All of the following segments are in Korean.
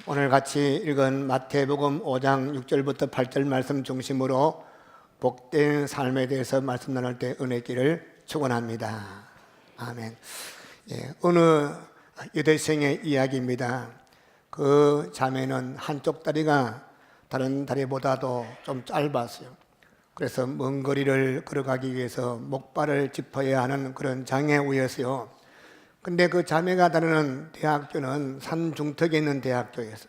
오늘 같이 읽은 마태복음 5장 6절부터 8절 말씀 중심으로 복된 삶에 대해서 말씀 나눌 때 은혜기를 축원합니다. 아멘. 어느 여대생의 이야기입니다. 그 자매는 한쪽 다리가 다른 다리보다도 좀 짧았어요. 그래서 먼 거리를 걸어가기 위해서 목발을 짚어야 하는 그런 장애우였어요. 근데 그 자매가 다니는 대학교는 산 중턱에 있는 대학교였어요.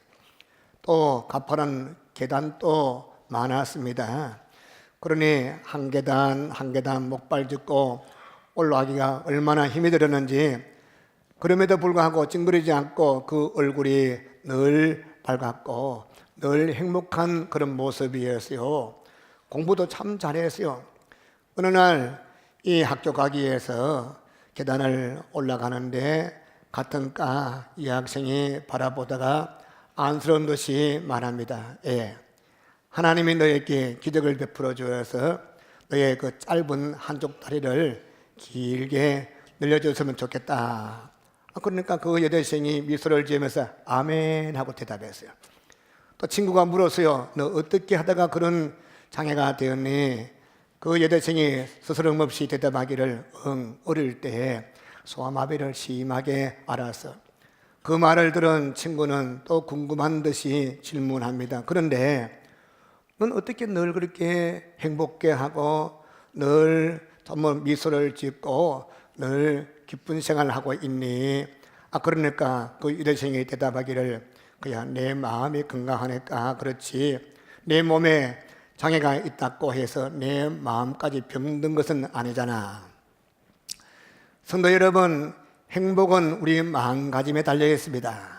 또 가파른 계단도 많았습니다. 그러니 한 계단 한 계단 목발 짚고 올라가기가 얼마나 힘이 들었는지, 그럼에도 불구하고 찡그리지 않고 그 얼굴이 늘 밝았고 늘 행복한 그런 모습이었어요. 공부도 참 잘했어요. 어느 날 이 학교 가기 위해서 계단을 올라가는데 같은 과 이 학생이 바라보다가 안쓰러운 듯이 말합니다. 하나님이 너에게 기적을 베풀어 주어서 너의 그 짧은 한쪽 다리를 길게 늘려줬으면 좋겠다. 그러니까 그 여대생이 미소를 지으면서 아멘 하고 대답했어요. 또 친구가 물었어요. 너 어떻게 하다가 그런 장애가 되었니? 그 여대생이 스스럼없이 대답하기를 어릴 때 소아마비를 심하게 앓아서. 그 말을 들은 친구는 또 궁금한 듯이 질문합니다. 그런데 넌 어떻게 늘 그렇게 행복해 하고 늘 정말 미소를 짓고 늘 기쁜 생활을 하고 있니? 그러니까 그 여대생이 대답하기를 그야 내 마음이 건강하니까 그렇지, 내 몸에 장애가 있다고 해서 내 마음까지 병든 것은 아니잖아. 성도 여러분, 행복은 우리 마음가짐에 달려 있습니다.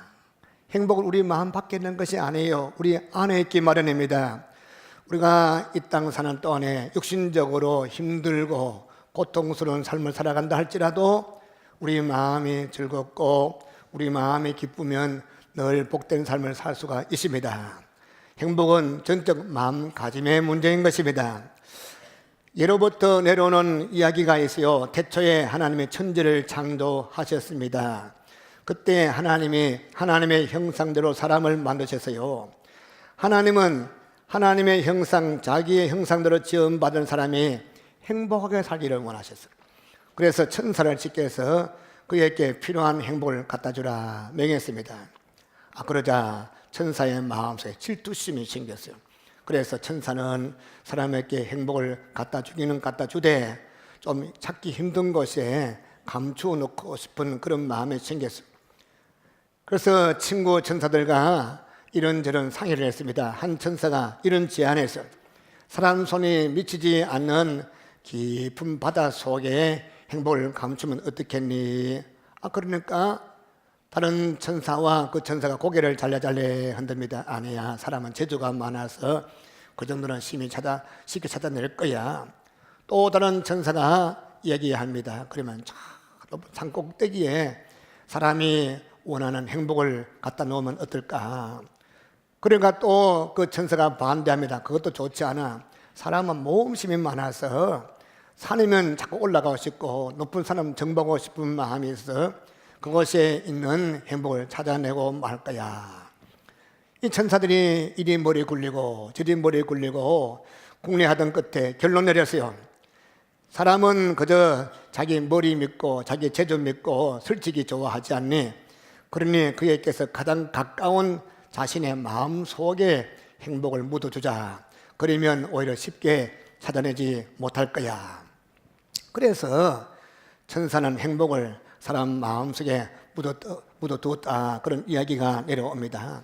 행복은 우리 마음 밖에 있는 것이 아니에요. 우리 안에 있기 마련입니다. 우리가 이 땅 사는 동안에 육신적으로 힘들고 고통스러운 삶을 살아간다 할지라도 우리 마음이 즐겁고 우리 마음이 기쁘면 늘 복된 삶을 살 수가 있습니다. 행복은 전적 마음가짐의 문제인 것입니다. 예로부터 내려오는 이야기가 있어요. 태초에 하나님의 천지를 창조하셨습니다. 그때 하나님이 하나님의 형상대로 사람을 만드셨어요. 하나님은 하나님의 형상, 자기의 형상대로 지음받은 사람이 행복하게 살기를 원하셨어요. 그래서 천사를 지켜서 그에게 필요한 행복을 갖다 주라 명했습니다. 그러자 천사의 마음속에 질투심이 생겼어요. 그래서 천사는 사람에게 행복을 갖다 주기는 갖다 주되 좀 찾기 힘든 곳에 감추어 놓고 싶은 그런 마음이 생겼어요. 그래서 친구 천사들과 이런저런 상의를 했습니다. 한 천사가 이런 제안을 했어요. 사람 손이 미치지 않는 깊은 바다 속에 행복을 감추면 어떻겠니? 그러니까 다른 천사와 그 천사가 고개를 잘래잘래 흔듭니다. 아니야, 사람은 재주가 많아서 그 정도는 쉽게 찾아낼 거야. 또 다른 천사가 얘기합니다. 그러면 저 산 꼭대기에 사람이 원하는 행복을 갖다 놓으면 어떨까? 그러니까 또 그 천사가 반대합니다. 그것도 좋지 않아. 사람은 모험심이 많아서 산이면 자꾸 올라가고 싶고 높은 산은 정보고 싶은 마음이 있어 그곳에 있는 행복을 찾아내고 말 거야. 이 천사들이 이리 머리 굴리고 저리 머리 굴리고 궁리하던 끝에 결론 내렸어요. 사람은 그저 자기 머리 믿고 자기 재주 믿고 솔직히 좋아하지 않니? 그러니 그에게서 가장 가까운 자신의 마음 속에 행복을 묻어주자. 그러면 오히려 쉽게 찾아내지 못할 거야. 그래서 천사는 행복을 사람 마음속에 묻어두었다, 그런 이야기가 내려옵니다.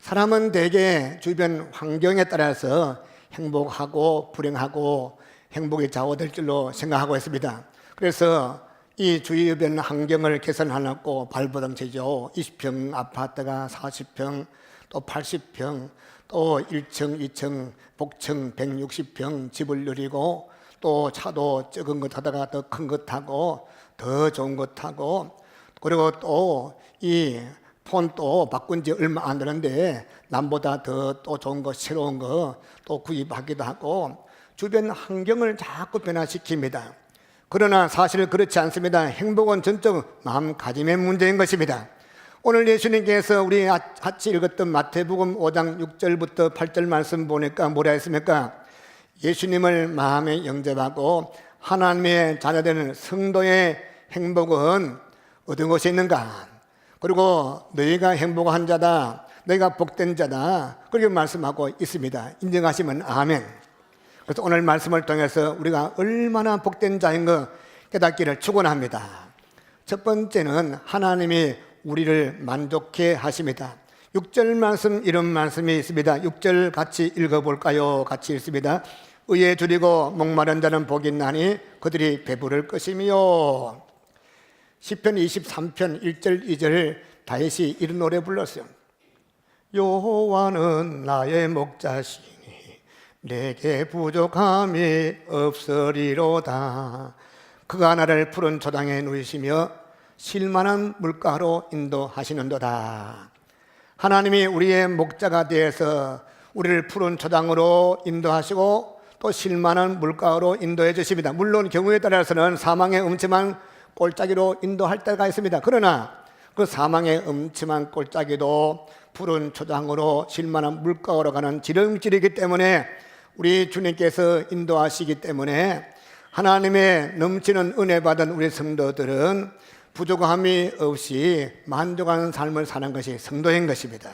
사람은 대개 주변 환경에 따라서 행복하고 불행하고 행복이 좌우될 줄로 생각하고 있습니다. 그래서 이 주변 환경을 개선하려고 발버둥치죠. 20평 아파트가 40평, 또 80평, 또 1층, 2층, 복층 160평 집을 누리고 또 차도 적은 것 하다가 더 큰 것 타고 더 좋은 것 타고, 그리고 또 이 폰도 바꾼 지 얼마 안 되는데 남보다 더 또 좋은 거 새로운 거 또 구입하기도 하고 주변 환경을 자꾸 변화시킵니다. 그러나 사실 그렇지 않습니다. 행복은 전적 마음가짐의 문제인 것입니다. 오늘 예수님께서 우리 같이 읽었던 마태복음 5장 6절부터 8절 말씀 보니까 뭐라 했습니까? 예수님을 마음에 영접하고 하나님의 자녀되는 성도의 행복은 어떤 것이 있는가? 그리고 너희가 행복한 자다, 너희가 복된 자다, 그렇게 말씀하고 있습니다. 인정하시면 아멘. 그래서 오늘 말씀을 통해서 우리가 얼마나 복된 자인 것 깨닫기를 축원합니다. 첫 번째는 하나님이 우리를 만족해 하십니다. 6절 말씀, 이런 말씀이 있습니다. 6절 같이 읽어볼까요? 같이 읽습니다. 의에 줄이고 목마른 자는 복이 있나니 그들이 배부를 것이며. 시편 23편 1절 2절 다윗이 이런 노래 불렀어요. 여호와는 나의 목자시니 내게 부족함이 없으리로다. 그가 나를 푸른 초당에 누이시며 쉴만한 물가로 인도하시는도다. 하나님이 우리의 목자가 되어서 우리를 푸른 초당으로 인도하시고 또 쉴만한 물가로 인도해 주십니다. 물론 경우에 따라서는 사망의 음침한 골짜기로 인도할 때가 있습니다. 그러나 그 사망의 음침한 골짜기도 푸른 초장으로 쉴만한 물가로 가는 지름길이기 때문에 우리 주님께서 인도하시기 때문에 하나님의 넘치는 은혜 받은 우리 성도들은 부족함이 없이 만족하는 삶을 사는 것이 성도인 것입니다.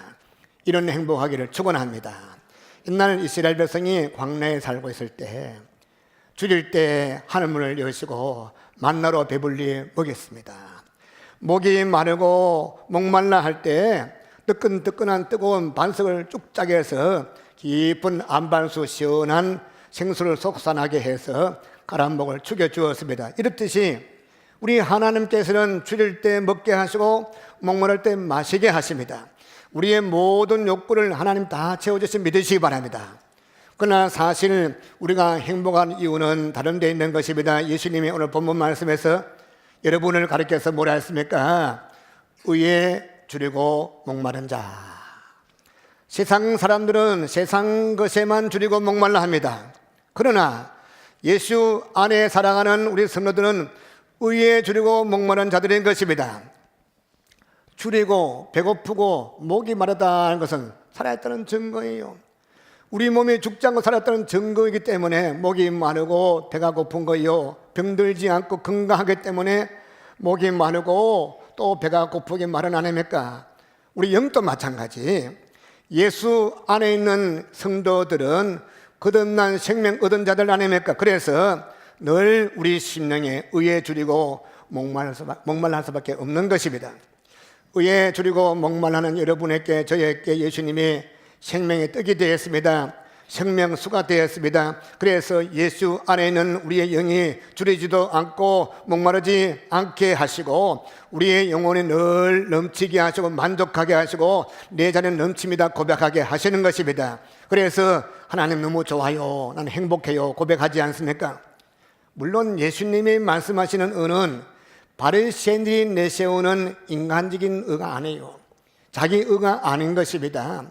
이런 행복하기를 축원합니다. 옛날 이스라엘 백성이 광야에 살고 있을 때 줄일 때 하늘문을 여시고 만나로 배불리 먹였습니다. 목이 마르고 목말라 할 때 뜨끈뜨끈한 뜨거운 반석을 쭉 짜게 해서 깊은 안반수 시원한 생수를 속산하게 해서 가란목을 죽여주었습니다. 이렇듯이 우리 하나님께서는 줄일 때 먹게 하시고 목마를 때 마시게 하십니다. 우리의 모든 욕구를 하나님 다 채워주시 믿으시기 바랍니다. 그러나 사실 우리가 행복한 이유는 다른 데 있는 것입니다. 예수님이 오늘 본문 말씀에서 여러분을 가르쳐서 뭐라 했습니까? 의에 줄이고 목마른 자. 세상 사람들은 세상 것에만 줄이고 목말라 합니다. 그러나 예수 안에 살아가는 우리 성도들은 의에 줄이고 목마른 자들인 것입니다. 줄이고 배고프고 목이 마르다는 것은 살아있다는 증거예요. 우리 몸이 죽지 않고 살았다는 증거이기 때문에 목이 마르고 배가 고픈 거요. 병들지 않고 건강하기 때문에 목이 마르고 또 배가 고프게 말은 아닙니까? 우리 영도 마찬가지. 예수 안에 있는 성도들은 거듭난 생명 얻은 자들 아닙니까? 그래서 늘 우리 심령에 의에 줄이고 목말랄 수밖에 없는 것입니다. 의에 줄이고 목말라는 여러분에게 저에게 예수님이 생명의 떡이 되었습니다. 생명수가 되었습니다. 그래서 예수 안에 있는 우리의 영이 줄이지도 않고 목마르지 않게 하시고 우리의 영혼이 늘 넘치게 하시고 만족하게 하시고 내 자는 넘칩니다 고백하게 하시는 것입니다. 그래서 하나님 너무 좋아요, 나는 행복해요 고백하지 않습니까? 물론 예수님이 말씀하시는 의는 바리새인들이 내세우는 인간적인 의가 아니에요. 자기 의가 아닌 것입니다.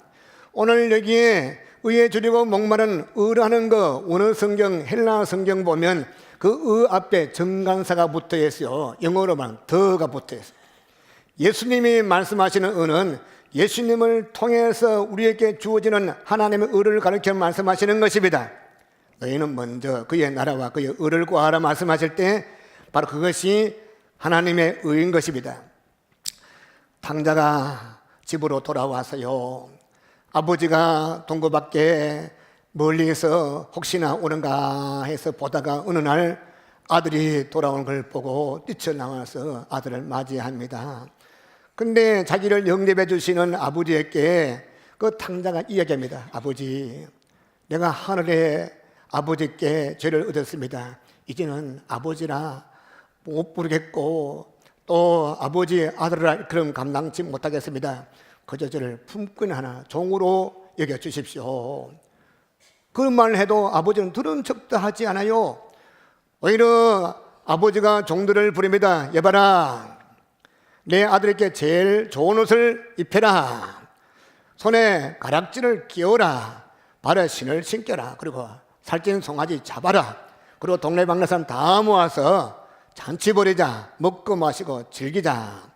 오늘 여기에 의에 줄이고 목마른 의라는 거 원어 성경 헬라 성경 보면 그 의 앞에 정관사가 붙어 있어요. 영어로만 더가 붙어 있어요. 예수님이 말씀하시는 의는 예수님을 통해서 우리에게 주어지는 하나님의 의를 가르쳐 말씀하시는 것입니다. 너희는 먼저 그의 나라와 그의 의를 구하라 말씀하실 때 바로 그것이 하나님의 의인 것입니다. 탕자가 집으로 돌아와서요, 아버지가 동거 밖에 멀리서 혹시나 오는가 해서 보다가 어느 날 아들이 돌아오는 걸 보고 뛰쳐나와서 아들을 맞이합니다. 근데 자기를 영접해 주시는 아버지에게 그 탕자가 이야기합니다. 아버지, 내가 하늘에 아버지께 죄를 얻었습니다. 이제는 아버지라 못 부르겠고 또 아버지 아들이라 그럼 감당치 못하겠습니다. 그저 저를 품꾼 하나 종으로 여겨주십시오. 그 말을 해도 아버지는 들은 척도 하지 않아요. 오히려 아버지가 종들을 부릅니다. 여봐라, 내 아들에게 제일 좋은 옷을 입혀라, 손에 가락지를 끼워라, 발에 신을 신겨라, 그리고 살찐 송아지 잡아라, 그리고 동네방네 사람 다 모아서 잔치 벌이자, 먹고 마시고 즐기자.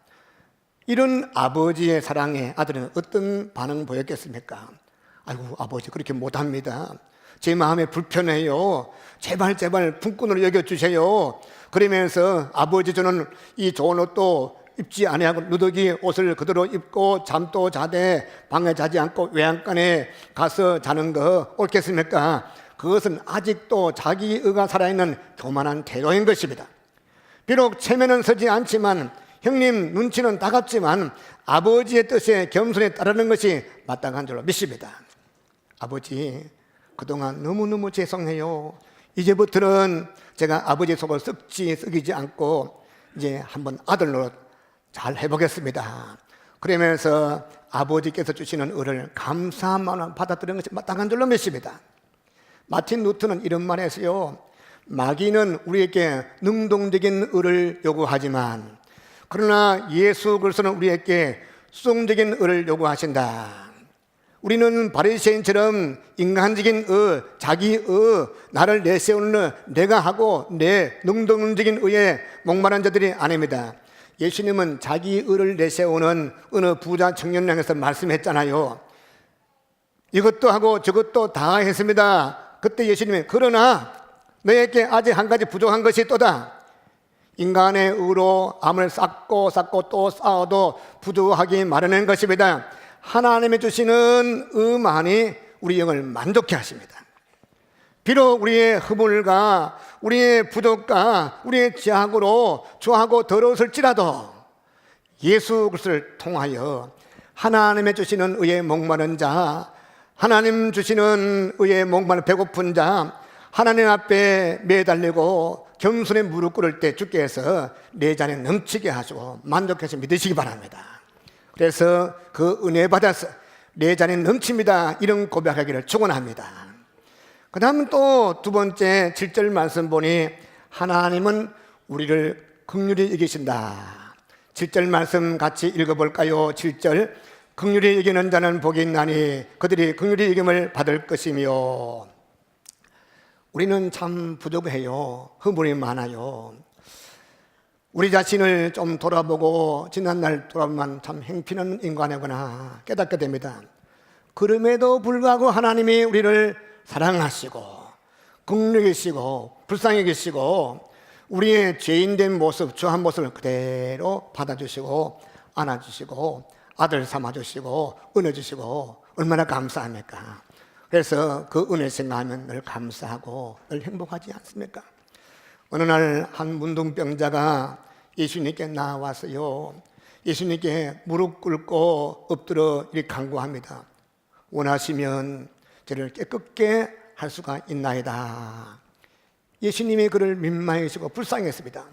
이런 아버지의 사랑에 아들은 어떤 반응 보였겠습니까? 아이고, 아버지 그렇게 못합니다. 제 마음에 불편해요. 제발 품꾼으로 여겨주세요. 그러면서 아버지, 저는 이 좋은 옷도 입지 아니하고 누더기 옷을 그대로 입고 잠도 자되 방에 자지 않고 외양간에 가서 자는 거 옳겠습니까? 그것은 아직도 자기 의가 살아있는 교만한 태도인 것입니다. 비록 체면은 서지 않지만, 형님 눈치는 따갑지만 아버지의 뜻에 겸손히 따르는 것이 마땅한 줄로 믿습니다. 아버지, 그동안 너무너무 죄송해요. 이제부터는 제가 아버지 속을 썩이지 않고 이제 한번 아들 노릇 잘 해보겠습니다. 그러면서 아버지께서 주시는 의를 감사한 마음으로 받아들이는 것이 마땅한 줄로 믿습니다. 마틴 루터는 이런 말을 했어요. 마귀는 우리에게 능동적인 의를 요구하지만, 그러나 예수 그리스도는 우리에게 수동적인 의를 요구하신다. 우리는 바리새인처럼 인간적인 의, 자기 의, 나를 내세우는 내가 하고 내 능동적인 의에 목마른 자들이 아닙니다. 예수님은 자기 의를 내세우는 어느 부자 청년을 향해서 말씀했잖아요. 이것도 하고 저것도 다 했습니다. 그때 예수님이 그러나 너에게 아직 한 가지 부족한 것이 또다. 인간의 의로 암을 쌓고 또 쌓아도 부족하기 마련한 것입니다. 하나님이 주시는 의만이 우리 영을 만족해 하십니다. 비록 우리의 허물과 우리의 부족과 우리의 죄악으로 주하고 더러웠을지라도 예수 그리스도를 통하여 하나님의 주시는 의에 목마른 자, 하나님 주시는 의에 목마른 배고픈 자, 하나님 앞에 매달리고 겸손히 무릎 꿇을 때 주께서 내 잔에 넘치게 하시고 만족해서 믿으시기 바랍니다. 그래서 그 은혜 받아서 내 잔에 넘칩니다, 이런 고백하기를 축원합니다. 그 다음 또 두 번째 7절 말씀 보니 하나님은 우리를 긍휼히 여기신다. 7절 말씀 같이 읽어볼까요? 7절, 긍휼히 여기는 자는 복이 있나니 그들이 긍휼히 여김을 받을 것이며. 우리는 참 부족해요. 허물이 많아요. 우리 자신을 좀 돌아보고 지난날 돌아보면 참 행피는 인간이구나 깨닫게 됩니다. 그럼에도 불구하고 하나님이 우리를 사랑하시고 긍휼히 계시고 불쌍히 계시고 우리의 죄인된 모습, 주한 모습을 그대로 받아주시고 안아주시고 아들 삼아주시고 은혜 주시고 얼마나 감사합니까? 그래서 그 은혜 생각하면 늘 감사하고 늘 행복하지 않습니까? 어느 날 한 문둥병자가 예수님께 나와서요, 예수님께 무릎 꿇고 엎드려 이렇게 간구합니다. 원하시면 저를 깨끗게 할 수가 있나이다. 예수님이 그를 민망해하시고 불쌍했습니다.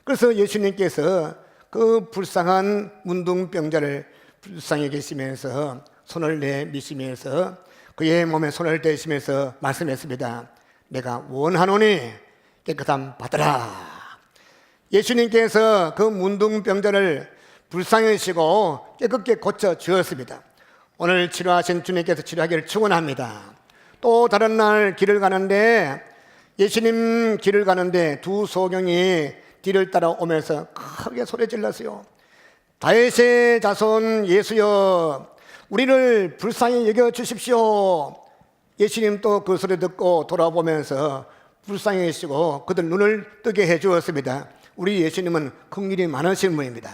그래서 예수님께서 그 불쌍한 문둥병자를 불쌍히 계시면서 손을 내미시면서 그의 몸에 손을 대시면서 말씀했습니다. 내가 원하노니 깨끗함 받으라. 예수님께서 그 문둥병자를 불쌍히시고 깨끗게 고쳐 주었습니다. 오늘 치료하신 주님께서 치료하기를 축원합니다. 또 다른 날 길을 가는데 예수님 길을 가는데 두 소경이 뒤를 따라오면서 크게 소리 질렀어요. 다윗의 자손 예수여, 우리를 불쌍히 여겨 주십시오. 예수님 또 그 소리 듣고 돌아보면서 불쌍히 계시고 그들 눈을 뜨게 해 주었습니다. 우리 예수님은 긍휼이 많으신 분입니다.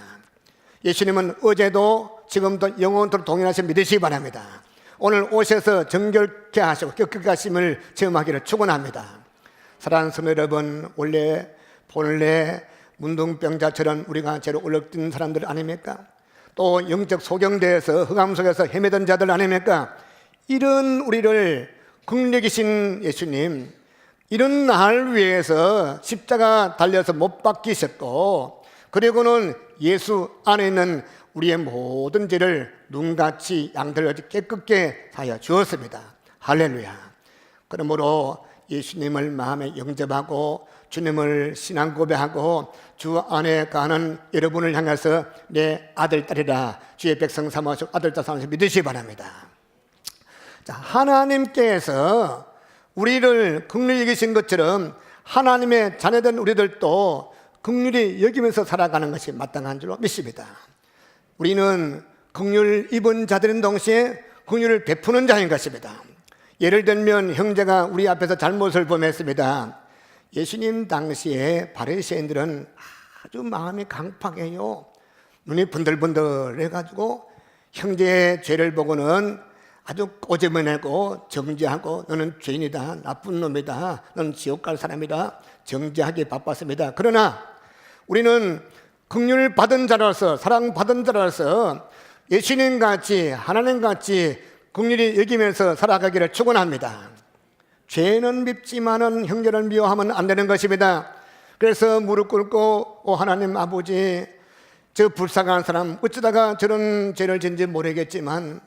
예수님은 어제도 지금도 영원토록 동일하신 믿으시기 바랍니다. 오늘 오셔서 정결케 하시고 깨끗게 하심을 체험하기를 축원합니다. 사랑하는 성도 여러분, 본래 문둥병자처럼 우리가 죄로 얼룩진 사람들 아닙니까? 또 영적 소경대에서 흑암 속에서 헤매던 자들 아닙니까? 이런 우리를 긍휼히 계신 예수님, 이런 날 위해서 십자가 달려서 못 박히셨고, 그리고는 예수 안에 있는 우리의 모든 죄를 눈같이 양들같이 깨끗게 하여 주었습니다. 할렐루야. 그러므로 예수님을 마음에 영접하고 주님을 신앙 고백하고 주 안에 가는 여러분을 향해서 내 아들 딸이라 주의 백성 삼아서 아들 딸 삼아서 믿으시기 바랍니다. 자, 하나님께서 우리를 긍휼히 여기신 것처럼 하나님의 자녀된 우리들도 긍휼히 여기면서 살아가는 것이 마땅한 줄로 믿습니다. 우리는 긍휼 입은 자들인 동시에 긍휼을 베푸는 자인 것입니다. 예를 들면 형제가 우리 앞에서 잘못을 범했습니다. 예수님 당시에 바리새인들은 아주 마음이 강팍해요. 눈이 번들번들해가지고 형제의 죄를 보고는 아주 꼬집어내고 정죄하고 너는 죄인이다, 나쁜 놈이다, 너는 지옥 갈 사람이다 정죄하기 바빴습니다. 그러나 우리는 긍휼 받은 자로서, 사랑 받은 자로서 예수님같이 하나님같이 긍휼히 여기면서 살아가기를 축원합니다. 죄는 밉지만은 형제를 미워하면 안 되는 것입니다. 그래서 무릎 꿇고 하나님 아버지, 저 불쌍한 사람 어쩌다가 저런 죄를 지은지 모르겠지만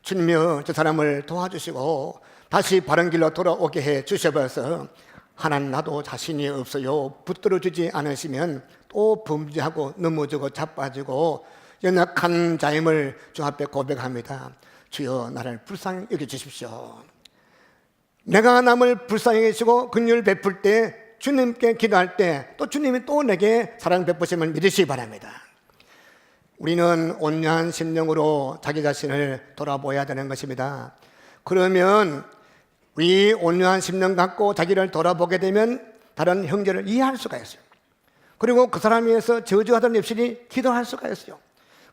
주님이여 저 사람을 도와주시고 다시 바른 길로 돌아오게 해 주셔서 하나님 나도 자신이 없어요 붙들어 주지 않으시면 또 범죄하고 넘어지고 자빠지고 연약한 자임을 주 앞에 고백합니다. 주여 나를 불쌍히 여겨주십시오. 내가 남을 불쌍히 여기시고 긍휼 베풀 때 주님께 기도할 때 또 주님이 또 내게 사랑 베푸심을 믿으시기 바랍니다. 우리는 온유한 심령으로 자기 자신을 돌아보아야 되는 것입니다. 그러면 우리 온유한 심령 갖고 자기를 돌아보게 되면 다른 형제를 이해할 수가 있어요. 그리고 그 사람에 의해서 저주하던 입술이 기도할 수가 있어요.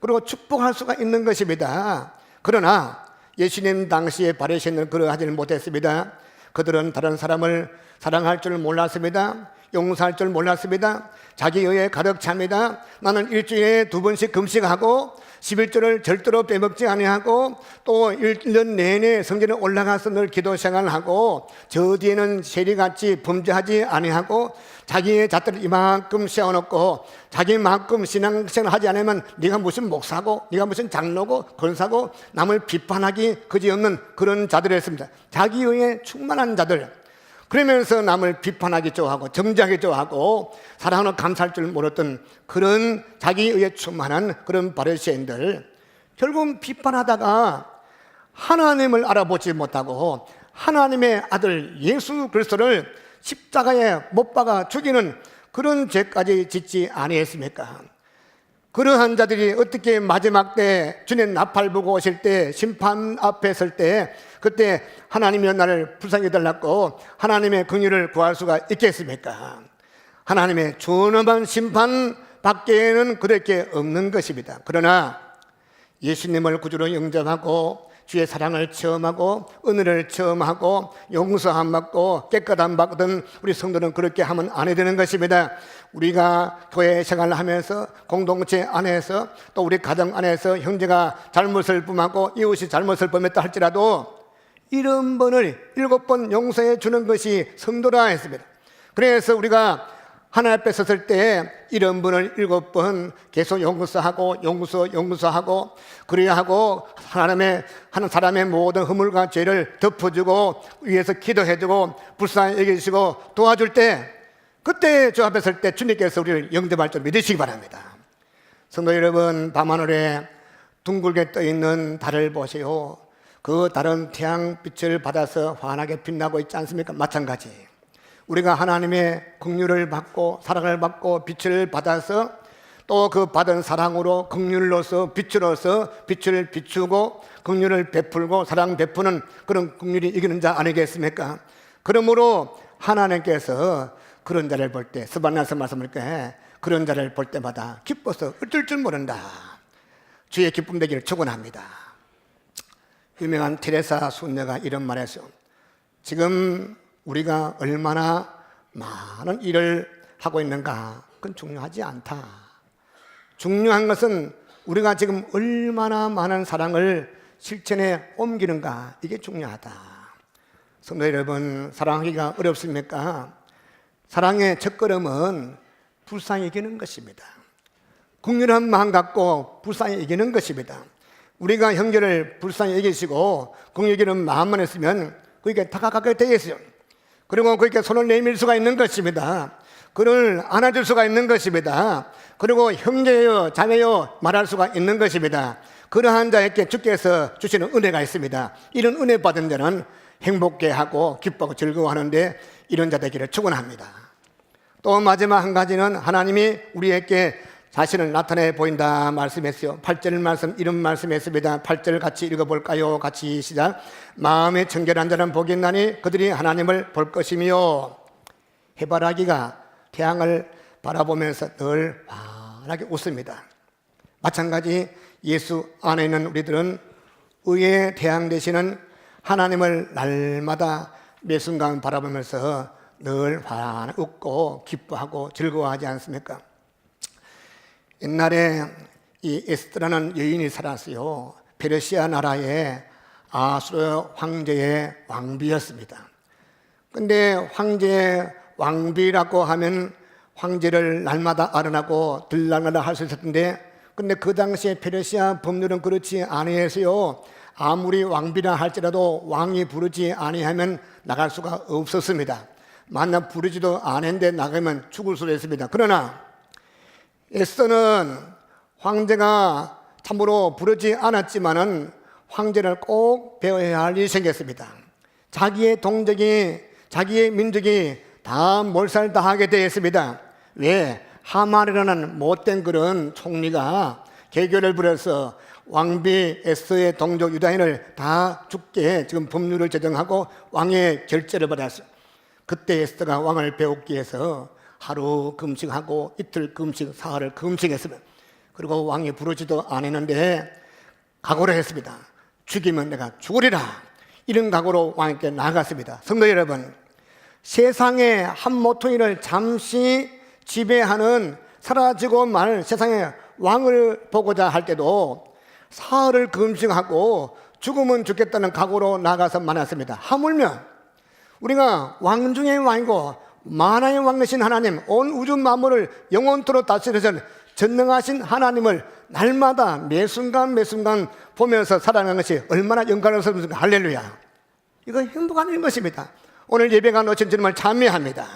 그리고 축복할 수가 있는 것입니다. 그러나 예수님 당시에 바리새인들은 그러하지는 못했습니다. 그들은 다른 사람을 사랑할 줄 몰랐습니다. 용서할 줄 몰랐습니다. 자기 의에 가득 찹니다. 나는 일주일에 2번씩 금식하고 11조를 절대로 빼먹지 아니하고 또 1년 내내 성전에 올라가서 늘 기도 생활을 하고 저 뒤에는 세리같이 범죄하지 아니하고 자기의 잣대를 이만큼 세워놓고 자기만큼 신앙생활 하지 않으면 네가 무슨 목사고 네가 무슨 장로고 권사고 남을 비판하기 그지없는 그런 자들이었습니다. 자기 의에 충만한 자들, 그러면서 남을 비판하기 좋아하고 정죄하기 좋아하고 사랑하는 감사할 줄 몰랐던 그런 자기의에 충만한 그런 바리새인들, 결국 비판하다가 하나님을 알아보지 못하고 하나님의 아들 예수 그리스도를 십자가에 못 박아 죽이는 그런 죄까지 짓지 아니했습니까? 그러한 자들이 어떻게 마지막 때 주님 나팔 보고 오실 때 심판 앞에 설 때 그때 하나님이 나를 불쌍히 달랐고 하나님의 긍휼을 구할 수가 있겠습니까? 하나님의 준엄한 심판 밖에는 그럴 게 없는 것입니다. 그러나 예수님을 구주로 영접하고 주의 사랑을 체험하고 은혜를 체험하고 용서함 받고 깨끗함 받던 우리 성도는 그렇게 하면 안 되는 것입니다. 우리가 교회 생활을 하면서 공동체 안에서 또 우리 가정 안에서 형제가 잘못을 범하고 이웃이 잘못을 범했다 할지라도 70번을 7번 용서해 주는 것이 성도라 했습니다. 그래서 우리가 하나님 앞에 섰을 때 70번을 7번 계속 용서하고 그래야 하고 하는 사람의 모든 허물과 죄를 덮어주고 위에서 기도해주고 불쌍히 여기시고 도와줄 때 그때 주 앞에 설 때 주님께서 우리를 영접할 줄 믿으시기 바랍니다. 성도 여러분, 밤하늘에 둥글게 떠있는 달을 보세요. 그 달은 태양빛을 받아서 환하게 빛나고 있지 않습니까? 마찬가지 우리가 하나님의 긍휼을 받고 사랑을 받고 빛을 받아서 또 그 받은 사랑으로 긍휼로서 빛으로서 빛을 비추고 긍휼을 베풀고 사랑 베푸는 그런 긍휼이 이기는 자 아니겠습니까? 그러므로 하나님께서 그런 자를 볼 때 스바냐서 말씀을 때 그런 자를 볼 때마다 기뻐서 어쩔 줄 모른다. 주의 기쁨 되기를 축원합니다. 유명한 테레사 순녀가 이런 말했어요. 지금 우리가 얼마나 많은 일을 하고 있는가 그건 중요하지 않다. 중요한 것은 우리가 지금 얼마나 많은 사랑을 실천에 옮기는가 이게 중요하다. 성도 여러분, 사랑하기가 어렵습니까? 사랑의 첫걸음은 불쌍히 여기는 것입니다. 긍휼한 마음 갖고 불쌍히 여기는 것입니다. 우리가 형제를 불쌍히 여기시고 긍휼히 여기는 마음만 했으면 그에게 다가가게 되어 있어요. 그리고 그렇게 손을 내밀 수가 있는 것입니다. 그를 안아줄 수가 있는 것입니다. 그리고 형제여 자매여 말할 수가 있는 것입니다. 그러한 자에게 주께서 주시는 은혜가 있습니다. 이런 은혜 받은 자는 행복해하고 기뻐하고 즐거워하는데 이런 자 되기를 축원합니다. 또 마지막 한 가지는 하나님이 우리에게 자신을 나타내 보인다 말씀했어요. 8절 말씀 이런 말씀했습니다. 8절 같이 읽어볼까요? 같이 시작. 마음에 청결한 자는 복이 있나니 그들이 하나님을 볼 것이며. 해바라기가 태양을 바라보면서 늘 환하게 웃습니다. 마찬가지 예수 안에 있는 우리들은 의의 태양 되시는 하나님을 날마다 매 순간 바라보면서 늘 환하게 웃고 기뻐하고 즐거워하지 않습니까? 옛날에 이 에스더라는 여인이 살았어요. 페르시아 나라의 아수르 황제의 왕비였습니다. 근데 황제의 왕비라고 하면 황제를 날마다 아련하고 들락날락 할 수 있을 텐데, 근데 그 당시에 페르시아 법률은 그렇지 아니해서요, 아무리 왕비라 할지라도 왕이 부르지 아니하면 나갈 수가 없었습니다. 만약 부르지도 않았는데 나가면 죽을 수도 있습니다. 그러나 에스더는 황제가 참으로 부르지 않았지만은 황제를 꼭 배워야 할 일이 생겼습니다. 자기의 동족이, 자기의 민족이 다 몰살당하게 되었습니다. 왜? 하만이라는 못된 그런 총리가 개교를 부려서 왕비 에스더의 동족 유다인을 다 죽게 지금 법률을 제정하고 왕의 결재를 받았어요. 그때 에스더가 왕을 배우기 위해서 하루 금식하고 이틀 금식, 사흘을 금식했습니다. 그리고 왕이 부르지도 않았는데 각오를 했습니다. 죽이면 내가 죽으리라. 이런 각오로 왕께 나아갔습니다. 성도 여러분, 세상의 한 모퉁이를 잠시 지배하는 사라지고 말 세상의 왕을 보고자 할 때도 사흘을 금식하고 죽으면 죽겠다는 각오로 나가서 만났습니다. 하물며 우리가 왕 중의 왕이고 만화의 왕 되신 하나님, 온 우주 만물을 영원토록 다스리시는 전능하신 하나님을 날마다 매 순간 보면서 살아가는 것이 얼마나 영광스럽습니까? 할렐루야. 이거 행복한 일인 것입니다. 오늘 예배가 놓친 주님을 찬미합니다.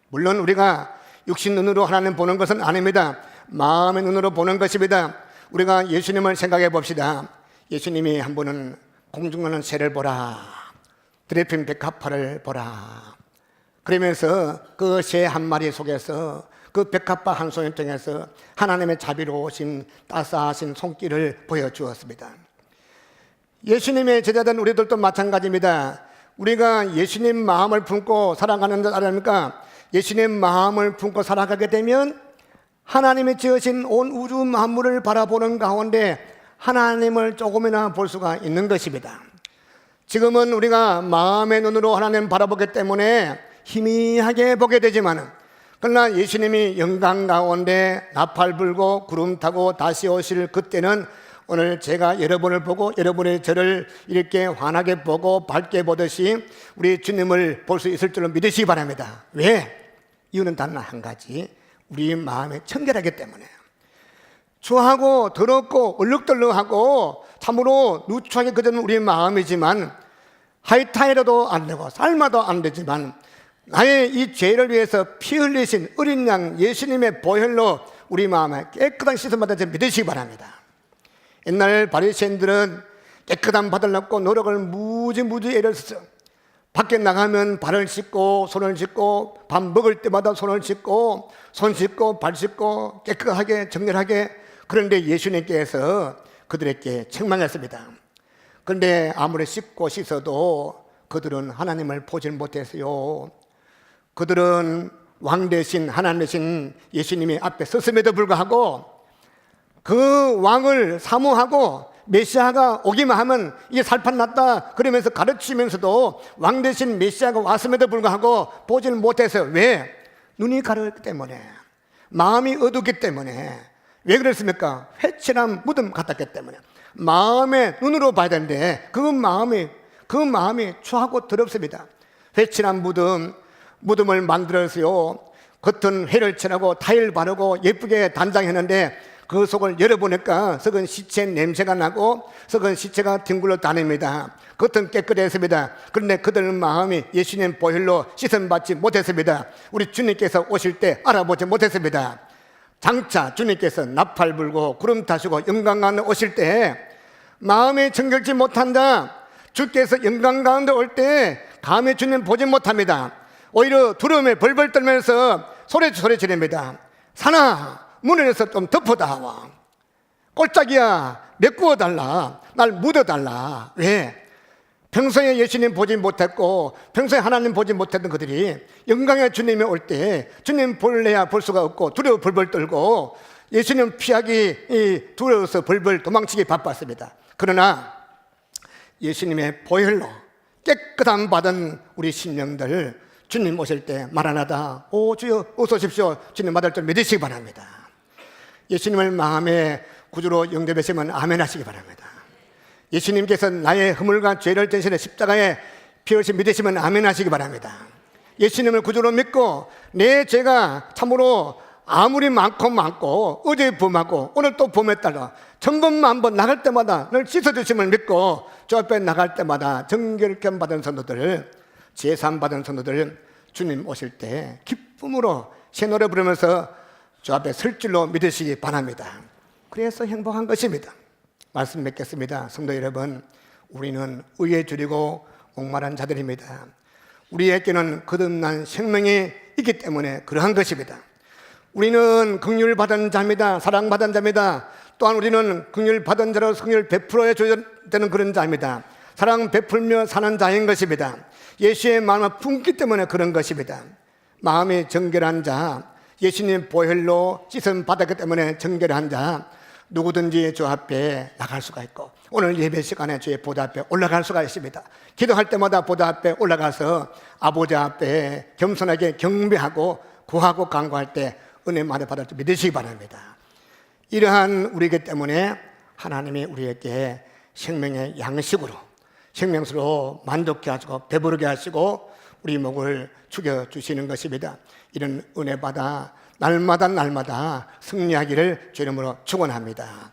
물론 우리가 육신 눈으로 하나님 보는 것은 아닙니다. 마음의 눈으로 보는 것입니다. 우리가 예수님을 생각해 봅시다. 예수님이 한 번은 공중나는 새를 보라, 드레핀 백합화를 보라, 그러면서 그 새 한 마리 속에서 그 백합화 한 송이 통해서 하나님의 자비로우신 따스하신 손길을 보여주었습니다. 예수님의 제자된 우리들도 마찬가지입니다. 우리가 예수님 마음을 품고 살아가는 줄 아닙니까? 예수님 마음을 품고 살아가게 되면 하나님이 지으신 온 우주 만물을 바라보는 가운데 하나님을 조금이나 볼 수가 있는 것입니다. 지금은 우리가 마음의 눈으로 하나님 바라보기 때문에 희미하게 보게 되지만, 그러나 예수님이 영광 가운데 나팔 불고 구름 타고 다시 오실 그때는 오늘 제가 여러분을 보고 여러분이 저를 이렇게 환하게 보고 밝게 보듯이 우리 주님을 볼 수 있을 줄로 믿으시기 바랍니다. 왜? 이유는 단 한 가지, 우리 마음이 청결하기 때문에. 추하고 더럽고 얼룩덜룩하고 참으로 누추하게 그저는 우리 마음이지만, 하이타이로도 안 되고 삶아도 안 되지만 나의 이 죄를 위해서 피 흘리신 어린 양 예수님의 보혈로 우리 마음에 깨끗한 씻음 받아 믿으시기 바랍니다. 옛날 바리새인들은 깨끗한 바다를 넣고 노력을 무지무지 애를 썼어요. 밖에 나가면 발을 씻고 손을 씻고 밥 먹을 때마다 손을 씻고 손 씻고 발 씻고 깨끗하게 정렬하게. 그런데 예수님께서 그들에게 책망했습니다. 그런데 아무리 씻고 씻어도 그들은 하나님을 보질 못했어요. 그들은 왕 대신 하나님 대신 예수님이 앞에 섰음에도 불구하고 그 왕을 사모하고 메시아가 오기만 하면 이게 살판났다 그러면서 가르치면서도 왕 대신 메시아가 왔음에도 불구하고 보질 못해서. 왜? 눈이 가렸기 때문에, 마음이 어둡기 때문에. 왜 그랬습니까? 회칠한 무덤 같았기 때문에. 마음의 눈으로 봐야 되는데 그 마음이 추하고 더럽습니다. 회칠한 무덤을 만들어서요, 겉은 회를 칠하고 타일 바르고 예쁘게 단장했는데 그 속을 열어보니까 썩은 시체 냄새가 나고 썩은 시체가 뒹굴러 다닙니다. 겉은 깨끗했습니다. 그런데 그들 마음이 예수님 보혈로 씻음받지 못했습니다. 우리 주님께서 오실 때 알아보지 못했습니다. 장차 주님께서 나팔 불고 구름 타시고 영광 가운데 오실 때 마음이 정결치 못한 자, 주께서 영광 가운데 올 때 감히 주님 보지 못합니다. 오히려 두려움에 벌벌 떨면서 소리 지릅니다. 사나 문에서 좀 덮어다와. 꼴짝이야, 메꾸어달라. 날 묻어달라. 왜? 평소에 예수님 보지 못했고 평소에 하나님 보지 못했던 그들이 영광의 주님이 올 때 주님 볼래야 볼 수가 없고 두려워 벌벌 떨고 예수님 피하기 두려워서 벌벌 도망치기 바빴습니다. 그러나 예수님의 보혈로 깨끗함 받은 우리 심령들 주님 오실 때 마라나다, 오 주여 어서 오십시오, 주님 맞을 줄 믿으시기 바랍니다. 예수님을 마음의 구주로 영접하시면 아멘 하시기 바랍니다. 예수님께서 나의 허물과 죄를 대신해 십자가에 피 흘리신 믿으시면 아멘 하시기 바랍니다. 예수님을 구주로 믿고 내 죄가 참으로 아무리 많고 어제 범하고 오늘 또 범했다가 천번만번 나갈 때마다 늘 씻어주심을 믿고 주 앞에 나갈 때마다 정결케 받은 성도들, 제삼 받은 성도들 주님 오실 때 기쁨으로 새 노래 부르면서 주 앞에 설 줄로 믿으시기 바랍니다. 그래서 행복한 것입니다. 말씀 맺겠습니다. 성도 여러분, 우리는 의에 줄이고 목마른 자들입니다. 우리에게는 거듭난 생명이 있기 때문에 그러한 것입니다. 우리는 긍휼 받은 자입니다. 사랑받은 자입니다. 또한 우리는 긍휼 받은 자로 긍휼 베풀어야 되는 그런 자입니다. 사랑 베풀며 사는 자인 것입니다. 예수의 마음을 품기 때문에 그런 것입니다. 마음이 정결한 자, 예수님 보혈로 씻음 받았기 때문에 정결한 자, 누구든지 주 앞에 나갈 수가 있고 오늘 예배 시간에 주의 보좌 앞에 올라갈 수가 있습니다. 기도할 때마다 보좌 앞에 올라가서 아버지 앞에 겸손하게 경배하고 구하고 간구할 때 은혜 많이 받을 줄 믿으시기 바랍니다. 이러한 우리이기 때문에 하나님이 우리에게 생명의 양식으로 생명수로 만족케 하시고 배부르게 하시고 우리 목을 축여주시는 것입니다. 이런 은혜 받아 날마다 승리하기를 주 이름으로 축원합니다.